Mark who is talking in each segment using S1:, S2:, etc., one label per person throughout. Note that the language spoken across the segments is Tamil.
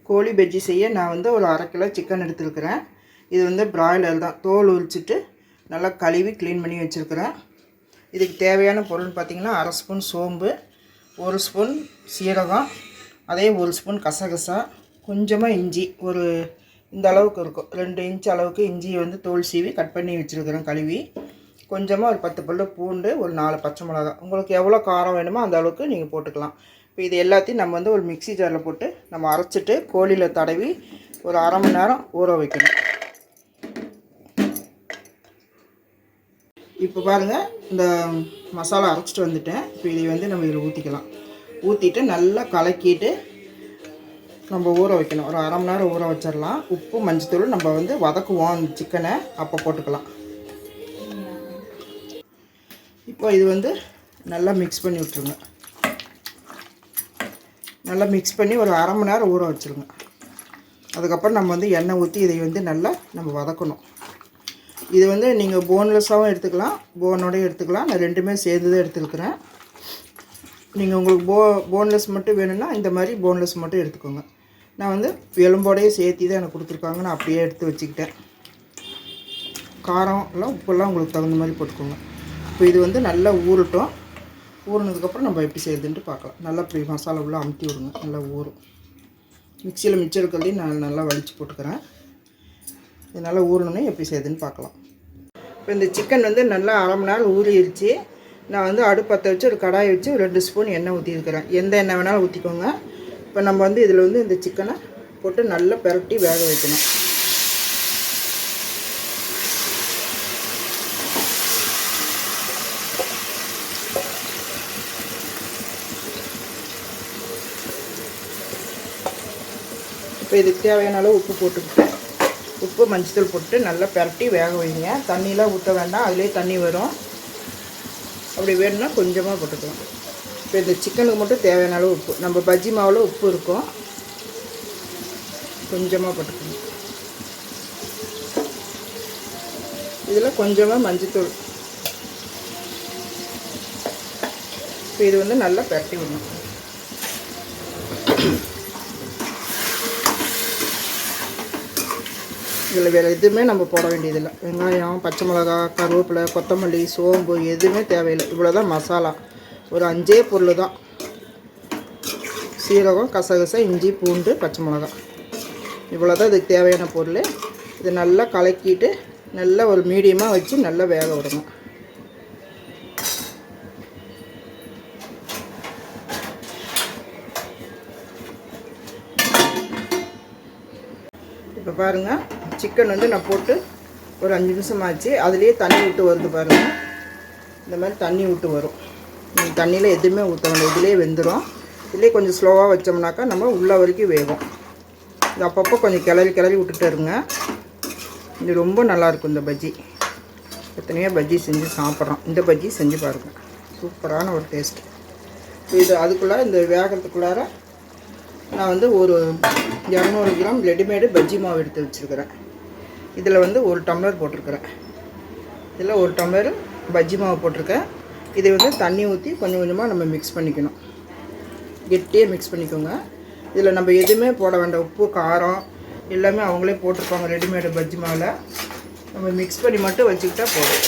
S1: கோழி பஜ்ஜி செய்ய நான் வந்து ஒரு 1/2 கிலோ சிக்கன் எடுத்துருக்கிறேன். இது வந்து பிராய்லர் தான். தோல் உரிச்சிட்டு நல்லா கழுவி க்ளீன் பண்ணி வச்சுருக்கிறேன். இதுக்கு தேவையான பொருள் பார்த்திங்கன்னா 1/2 ஸ்பூன் சோம்பு, 1 ஸ்பூன் சீரகம், அதே 1 ஸ்பூன் கசகசா, கொஞ்சமாக இஞ்சி, ஒரு இந்த அளவுக்கு இருக்கும் 2 இன்ச் அளவுக்கு இஞ்சியை வந்து தோல் சீவி கட் பண்ணி வச்சுருக்கிறேன் கழுவி. கொஞ்சமாக ஒரு 10 பல்லு பூண்டு, ஒரு 4 பச்சை மிளகா. உங்களுக்கு எவ்வளோ காரம் வேணுமோ அந்த அளவுக்கு நீங்கள் போட்டுக்கலாம். இப்போ இது எல்லாத்தையும் நம்ம வந்து ஒரு மிக்ஸி ஜாரில் போட்டு நம்ம அரைச்சிட்டு கோழியில் தடவி ஒரு 1/2 மணி நேரம் ஊற வைக்கணும். இப்போ பாருங்கள், இந்த மசாலா அரைச்சிட்டு வந்துட்டேன். இப்போ இதை வந்து நம்ம இதில் ஊற்றிக்கலாம். ஊற்றிட்டு நல்லா கலக்கிட்டு நம்ம ஊற வைக்கணும். ஒரு 1/2 மணி நேரம் ஊற வச்சிடலாம். உப்பு மஞ்சத்தூள் நம்ம வந்து வதக்குவோம் சிக்கனை, அப்போ போட்டுக்கலாம். இப்போ இது வந்து நல்லா மிக்ஸ் பண்ணி விட்டுருங்க. நல்லா மிக்ஸ் பண்ணி ஒரு 1/2 மணி நேரம் ஊற வச்சுருங்க. அதுக்கப்புறம் நம்ம வந்து எண்ணெய் ஊற்றி இதை வந்து நல்லா நம்ம வதக்கணும். இது வந்து நீங்கள் போன்லெஸ்ஸாகவும் எடுத்துக்கலாம், போனோடய எடுத்துக்கலாம். நான் ரெண்டுமே சேர்ந்து தான் எடுத்துருக்கிறேன். நீங்கள் உங்களுக்கு போன்லெஸ் மட்டும் வேணும்னா இந்த மாதிரி போன்லெஸ் மட்டும் எடுத்துக்கோங்க. நான் வந்து எலும்போடையே சேர்த்து தான் எனக்கு கொடுத்துருக்காங்க. நான் அப்படியே எடுத்து வச்சுக்கிட்டேன். காரம் எல்லாம் உப்பெல்லாம் உங்களுக்கு தகுந்த மாதிரி போட்டுக்கோங்க. இப்போ இது வந்து நல்லா ஊறட்டும். ஊறினதுக்கப்புறம் நம்ம எப்படி செய்யுதுன்ட்டு பார்க்கலாம். நல்லா இப்படி மசாலா உள்ள அமுத்தி விடுங்க. நல்லா ஊறும். மிக்சியில் மிச்சம் இருக்கிறதையும் நான் நல்லா வலித்து போட்டுக்கிறேன். இது நல்லா ஊறணுன்னே எப்படி செய்யுதுன்னு பார்க்கலாம். இப்போ இந்த சிக்கன் வந்து நல்லா 1/2 மணி நேரம் ஊறிடுச்சு. நான் வந்து அடுப்பு பற்ற வச்சு ஒரு கடாயை வச்சு 2 ஸ்பூன் எண்ணெய் ஊற்றிருக்கிறேன். எந்த எண்ணெய் வேணாலும் ஊற்றிக்கோங்க. இப்போ நம்ம வந்து இதில் வந்து இந்த சிக்கனை போட்டு நல்லா பிரட்டி வேக வைக்கணும். இப்போ இதுக்கு தேவையான அளவு உப்பு போட்டுக்கிட்டு, உப்பு மஞ்சத்தூள் போட்டு நல்லா பிரட்டி வேக வைங்க. தண்ணியெலாம் ஊற்ற வேண்டாம், அதிலே தண்ணி வரும். அப்படி வேணும்னா கொஞ்சமாக போட்டுக்கலாம். இப்போ இந்த சிக்கனுக்கு மட்டும் தேவையான அளவு உப்பு, நம்ம பஜ்ஜி மாவில் உப்பு இருக்கும், கொஞ்சமாக போட்டுக்கணும். இதில் கொஞ்சமாக மஞ்சத்தூள். இப்போ இது வந்து நல்லா பிரட்டி விடணும். இதில் வேறு எதுவுமே நம்ம போட வேண்டியதில்லை. வெங்காயம், பச்சை மிளகா, கருவேப்பிலை, கொத்தமல்லி, சோம்பு எதுவுமே தேவையில்லை. இவ்வளோ தான் மசாலா. ஒரு 5 பொருள் தான். சீரகம், கசகசா, இஞ்சி, பூண்டு, பச்சை மிளகா, இவ்வளோ தான் இதுக்கு தேவையான பொருள். இதை நல்லா கலக்கிட்டு நல்லா ஒரு மீடியமாக வச்சு நல்லா வேக விடணும். இப்போ பாருங்கள், சிக்கன் வந்து நான் போட்டு ஒரு 5 நிமிஷம் ஆச்சு. அதுலேயே தண்ணி விட்டு வருது பாருங்கள். இந்த மாதிரி தண்ணி விட்டு வரும். நீங்கள் தண்ணியில் எதுவுமே ஊற்ற வேண்டாம், இதிலே வெந்துடும். இதிலே கொஞ்சம் ஸ்லோவாக வச்சோம்னாக்கா நம்ம உள்ள வரைக்கும் வேகும். இது அப்பப்போ கொஞ்சம் கிளறி விட்டுட்டு இருங்க. இது ரொம்ப நல்லாயிருக்கும் இந்த பஜ்ஜி. எத்தனையோ பஜ்ஜி செஞ்சு சாப்பிட்றோம். இந்த பஜ்ஜி செஞ்சு பாருங்கள், சூப்பரான ஒரு டேஸ்ட். இது அதுக்குள்ளே இந்த வேகிறதுக்குள்ளார நான் வந்து ஒரு 200 கிராம் ரெடிமேடு பஜ்ஜி மாவு எடுத்து வச்சுருக்கிறேன். இதில் வந்து 1 டம்ளர் போட்டிருக்கிறேன். இதில் 1 டம்ளர் பஜ்ஜி மாவு போட்டிருக்கேன். இதை வந்து தண்ணி ஊற்றி கொஞ்சம் கொஞ்சமாக நம்ம மிக்ஸ் பண்ணிக்கணும். கெட்டியாக மிக்ஸ் பண்ணிக்கோங்க. இதில் நம்ம எதுவுமே போட வேண்டாம். உப்பு, காரம் எல்லாமே அவங்களே போட்டிருப்பாங்க ரெடிமேடு பஜ்ஜி மாவில். நம்ம மிக்ஸ் பண்ணி மட்டும் வச்சுக்கிட்டா போதும்.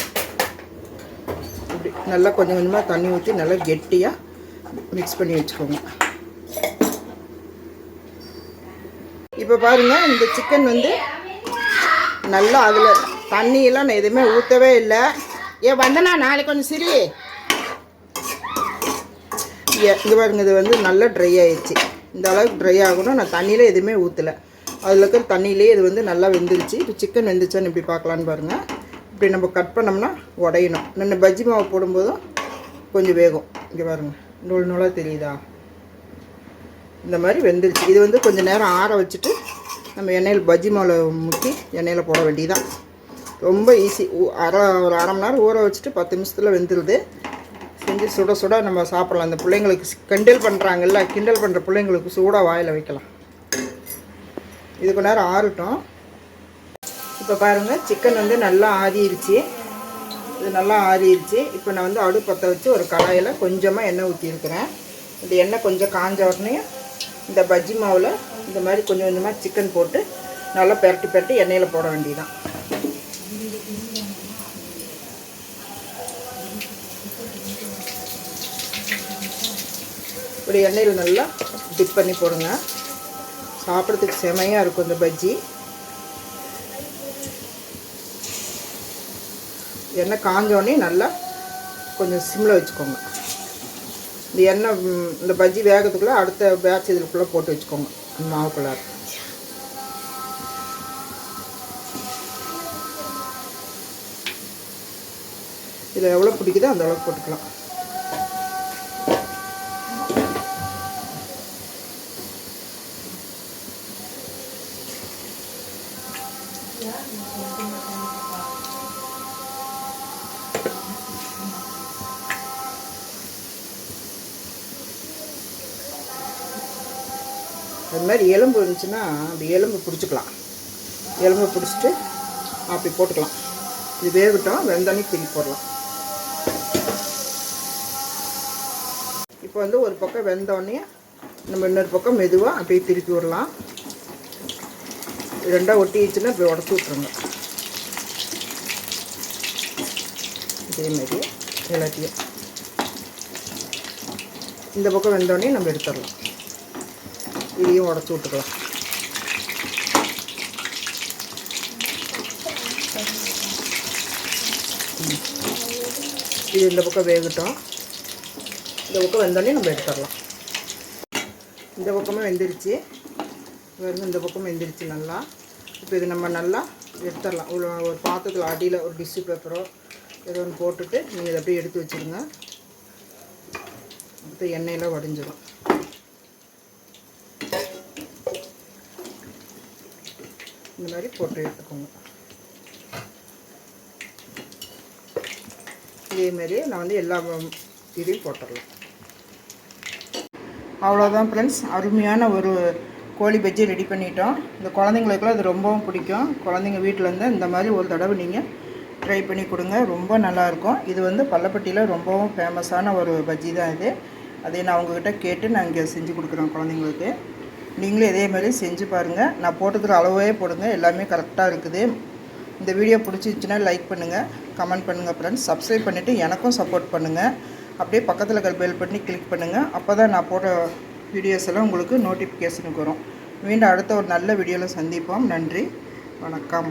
S1: இப்படி நல்லா கொஞ்சம் கொஞ்சமாக தண்ணி ஊற்றி நல்லா கெட்டியாக மிக்ஸ் பண்ணி வச்சுக்கோங்க. இப்போ பாருங்கள், இந்த சிக்கன் வந்து நல்லா அதில் தண்ணியெல்லாம் நான் எதுவுமே ஊற்றவே இல்லை. வந்தனா நாளைக்கு கொஞ்சம் சிரி. இங்கே பாருங்கள், இது வந்து நல்லா ட்ரை ஆகிடுச்சு. இந்த அளவுக்கு ட்ரை ஆகணும். நான் தண்ணியில் எதுவுமே ஊற்றலை. அதில் இருக்கிற தண்ணியிலே இது வந்து நல்லா வெந்துருச்சு. இப்போ சிக்கன் வெந்துச்சான்னு இப்படி பார்க்கலான்னு பாருங்கள். இப்படி நம்ம கட் பண்ணோம்னா உடையணும். நான் பஜ்ஜி மாவு போடும்போதும் கொஞ்சம் வேகும். இங்கே பாருங்கள், நூல் நூலாக தெரியுதா? இந்த மாதிரி வெந்துருச்சு. இது வந்து கொஞ்சம் நேரம் ஆற வச்சுட்டு நம்ம எண்ணெயில் பஜ்ஜி மாவில் முக்கி எண்ணெயில் போட வேண்டியதான். ரொம்ப ஈஸி. ஒரு 1/2 மணி நேரம் ஊற வச்சுட்டு 10 நிமிஷத்தில் வெந்துடுது. செஞ்சு சுட சுட நம்ம சாப்பிட்லாம். அந்த பிள்ளைங்களுக்கு கிண்டல் பண்ணுறாங்கல்ல, கிண்டல் பண்ணுற பிள்ளைங்களுக்கு சூடாக வாயில் வைக்கலாம். இதுக்கு நேரம் ஆறட்டும். இப்போ பாருங்கள், சிக்கன் வந்து நல்லா ஆறிடுச்சு. இது நல்லா ஆறிடுச்சு. இப்போ நான் வந்து அடுப்பு பற்ற வச்சு ஒரு கடாயில் கொஞ்சமாக எண்ணெய் ஊற்றிருக்கிறேன். இந்த எண்ணெய் கொஞ்சம் காஞ்ச உடனே இந்த பஜ்ஜி மாவில் இந்த மாதிரி கொஞ்சம் கொஞ்சமாக சிக்கன் போட்டு நல்லா பெரட்டி பெரட்டி எண்ணெயில் போட வேண்டியதான். இப்படி எண்ணெயில் நல்லா டிப் பண்ணி போடுங்க. சாப்பிட்றதுக்கு செமையாக இருக்கும் இந்த பஜ்ஜி. எண்ணெய் காஞ்சோடனே நல்லா கொஞ்சம் சிம்மில் வச்சுக்கோங்க. இந்த எண்ணெய் இந்த பஜ்ஜி வேகிறதுக்குள்ளே அடுத்த பேட்ச் இதுக்குள்ளே போட்டு வச்சுக்கோங்க மாவுக்குள்ளே. இதில் எவ்வளோ பிடிக்குதோ அந்த அளவுக்கு போட்டுக்கலாம். அது மாதிரி எலும்பு இருந்துச்சுன்னா அப்படி எலும்பு பிடிச்சிக்கலாம். எலும்பு பிடிச்சிட்டு அப்படி போட்டுக்கலாம். இது வேகட்டும், வெந்தோடனே திருப்பி போடலாம். இப்போ வந்து ஒரு பக்கம் வெந்தோடனே நம்ம இன்னொரு பக்கம் மெதுவாக அப்படியே திருப்பி விடலாம். ரெண்டாக ஒட்டிடுச்சுன்னா இப்படி உடச்சி விட்ருங்க. இதேமாரி எல்லாத்தையும் இந்த பக்கம் வெந்தோடனே நம்ம எடுத்துடலாம். இதையும் உடச்சி விட்டுக்கலாம். இது இந்த பக்கம் வேகட்டும். இந்த பக்கம் வெந்தோடனே நம்ம எடுத்துடலாம். இந்த பக்கமும் வெந்துருச்சு, இந்த பக்கமும் வெந்துருச்சு நல்லா. இப்போ இது நம்ம நல்லா எடுத்துடலாம். ஒரு பாத்திரத்தில் அடியில் ஒரு டிஷ்யூ பேப்பரோ ஏதோ ஒன்று போட்டுட்டு நீங்கள் இதை அப்படியே எடுத்து வச்சுருங்க. அடுத்து எண்ணெயில் வடிஞ்சிடும். இந்த மாதிரி போட்டு எடுத்துக்கோங்க. இதேமாரி நான் வந்து எல்லா இதையும் போட்டுடலாம். அவ்வளோதான் ஃப்ரெண்ட்ஸ், அருமையான ஒரு கோழி பஜ்ஜி ரெடி பண்ணிட்டோம். இந்த குழந்தைங்களுக்குலாம் இது ரொம்பவும் பிடிக்கும். குழந்தைங்க வீட்டில் இருந்து இந்த மாதிரி ஒரு தடவை நீங்கள் ட்ரை பண்ணி கொடுங்க, ரொம்ப நல்லாயிருக்கும். இது வந்து பள்ளப்பட்டியில் ரொம்பவும் ஃபேமஸான ஒரு பஜ்ஜி தான் இது. அதை நான் உங்கள்கிட்ட கேட்டு நான் இங்கே செஞ்சு கொடுக்குறேன் குழந்தைங்களுக்கு. நீங்களும் இதே மாதிரி செஞ்சு பாருங்கள். நான் போட்டுக்கிற அளவே போடுங்க, எல்லாமே கரெக்டாக இருக்குது. இந்த வீடியோ பிடிச்சிருச்சுன்னா லைக் பண்ணுங்கள், கமெண்ட் பண்ணுங்கள் ஃப்ரெண்ட்ஸ். சப்ஸ்கிரைப் பண்ணிவிட்டு எனக்கும் சப்போர்ட் பண்ணுங்கள். அப்படியே பக்கத்தில் இருக்கிற பெல் பண்ணி கிளிக் பண்ணுங்கள். அப்போ தான் நான் போடுற வீடியோஸ் எல்லாம் உங்களுக்கு நோட்டிஃபிகேஷனுக்கு வரும். மீண்டும் அடுத்த ஒரு நல்ல வீடியோவில் சந்திப்போம். நன்றி, வணக்கம்.